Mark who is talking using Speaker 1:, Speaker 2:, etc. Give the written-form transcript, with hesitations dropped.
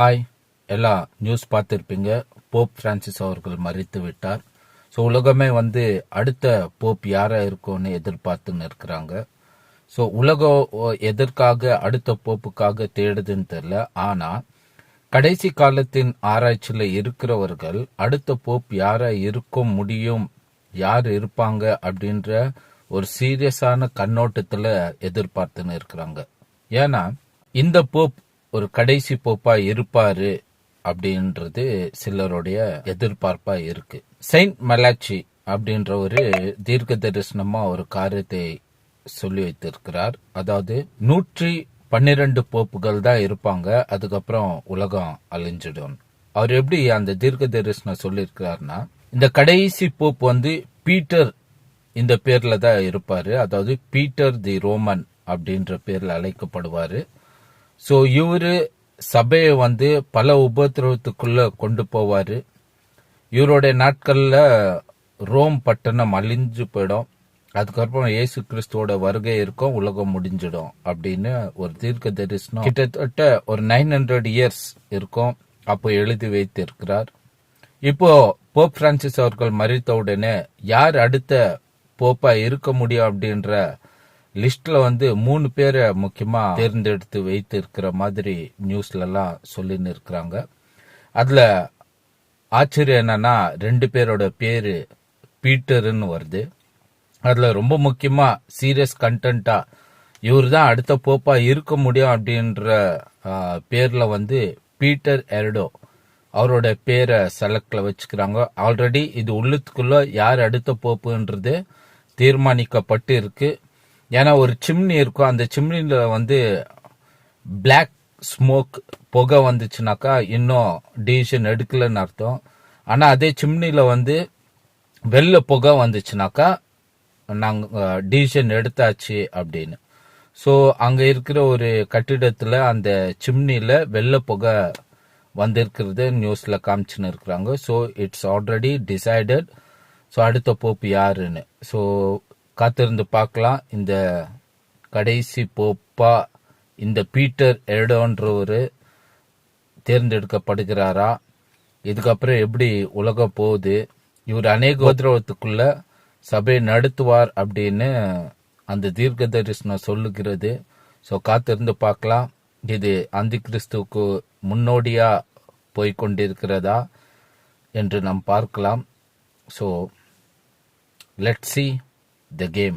Speaker 1: Hi, எல்லாம் news பார்த்துருப்பீங்க. Pope Francis அவர்கள் மறித்து விட்டார். ஸோ உலகமே அடுத்த போப் யாரா இருக்கும்னு எதிர்பார்த்துன்னு இருக்கிறாங்க. ஸோ உலகம் எதற்காக அடுத்த போப்புக்காக தேடுதுன்னு தெரியல. ஆனா கடைசி காலத்தின் ஆராய்ச்சியில் இருக்கிறவர்கள் அடுத்த போப் யாரா இருக்க முடியும், யார் இருப்பாங்க அப்படின்ற ஒரு சீரியஸான கண்ணோட்டத்துல எதிர்பார்த்துன்னு இருக்கிறாங்க. ஏன்னா இந்த போப் ஒரு கடைசி போப்பா இருப்பாரு அப்படின்றது சிலருடைய எதிர்பார்ப்பா இருக்கு. செயின்ட் மலாச்சி அப்படின்ற ஒரு தீர்க்க தரிசனமா ஒரு காரியத்தை சொல்லி வைத்திருக்கிறார். அதாவது 112 போப்புகள் தான் இருப்பாங்க, அதுக்கப்புறம் உலகம் அழிஞ்சிடும். அவர் எப்படி அந்த தீர்க்க தரிசனம் சொல்லியிருக்கிறார்னா, இந்த கடைசி போப் பீட்டர் இந்த பேர்ல தான் இருப்பாரு. அதாவது பீட்டர் தி ரோமன் அப்படின்ற பேர்ல அழைக்கப்படுவாரு. ஸோ இவரு சபையை பல உபத்திரவத்துக்குள்ள கொண்டு போவாரு. இவருடைய நாட்கள்ல ரோம் பட்டணம் அழிஞ்சு போயிடும். அதுக்கப்புறம் இயேசு கிறிஸ்துவோட வருகை இருக்கும், உலகம் முடிஞ்சிடும் அப்படின்னு ஒரு தீர்க்க தரிசனம் கிட்டத்தட்ட ஒரு 900 இயர்ஸ் இருக்கும். அப்போ எழுதி வைத்து இருக்கிறார். இப்போ போப் பிரான்சிஸ் அவர்கள் மறித்த உடனே யார் அடுத்த போப்பா இருக்க முடியும் அப்படின்ற லிஸ்ட்ல 3 பேரை முக்கியமா தேர்ந்தெடுத்து வைத்து இருக்கிற மாதிரி நியூஸ்ல எல்லாம் சொல்லின்னு இருக்கிறாங்க. அதுல ஆச்சரியம் என்னன்னா 2 பேரோட பேரு பீட்டர்னு வருது. அதுல ரொம்ப முக்கியமா சீரியஸ் கண்டென்ட்டா இவர் தான் அடுத்த போப்பா இருக்க முடியும் அப்படின்ற பேர்ல பீட்டர் எர்டோ அவரோட பேரை செலக்ட்ல வச்சுக்கிறாங்க. ஆல்ரெடி இது உள்ளத்துக்குள்ள யார் அடுத்த போப்புன்றது தீர்மானிக்கப்பட்டு இருக்கு. ஏன்னா ஒரு சிம்னி இருக்கும், அந்த சிம்னில பிளாக் ஸ்மோக் புகை வந்துச்சுனாக்கா இன்னும் டிசிஷன் எடுக்கலன்னு அர்த்தம். ஆனா அதே சிம்னில வெள்ளை புகை வந்துச்சுனாக்கா நாங்க டிசிஷன் எடுத்தாச்சு அப்படின்னு. ஸோ அங்க இருக்கிற ஒரு கட்டிடத்துல அந்த சிம்னில வெள்ளை புகை வந்திருக்கிறது நியூஸ்ல காமிச்சுன்னு இருக்கிறாங்க. So it's already decided. So அடுத்த போப்பு யாருன்னு ஸோ காத்திருந்து பார்க்கலாம். இந்த கடைசி போப்பா இந்த பீட்டர் எர்டோன்றவர் தேர்ந்தெடுக்கப்படுகிறாரா, இதுக்கப்புறம் எப்படி உலகம் போகுது, இவர் அநேக உபதிரவத்துக்குள்ள சபை நடத்துவார் அப்படின்னு அந்த தீர்க்க தரிசனம் சொல்லுகிறது. ஸோ காத்திருந்து பார்க்கலாம். இது அந்தி கிறிஸ்துவுக்கு முன்னோடியா போய்கொண்டிருக்கிறதா என்று நாம் பார்க்கலாம். So let's see the game.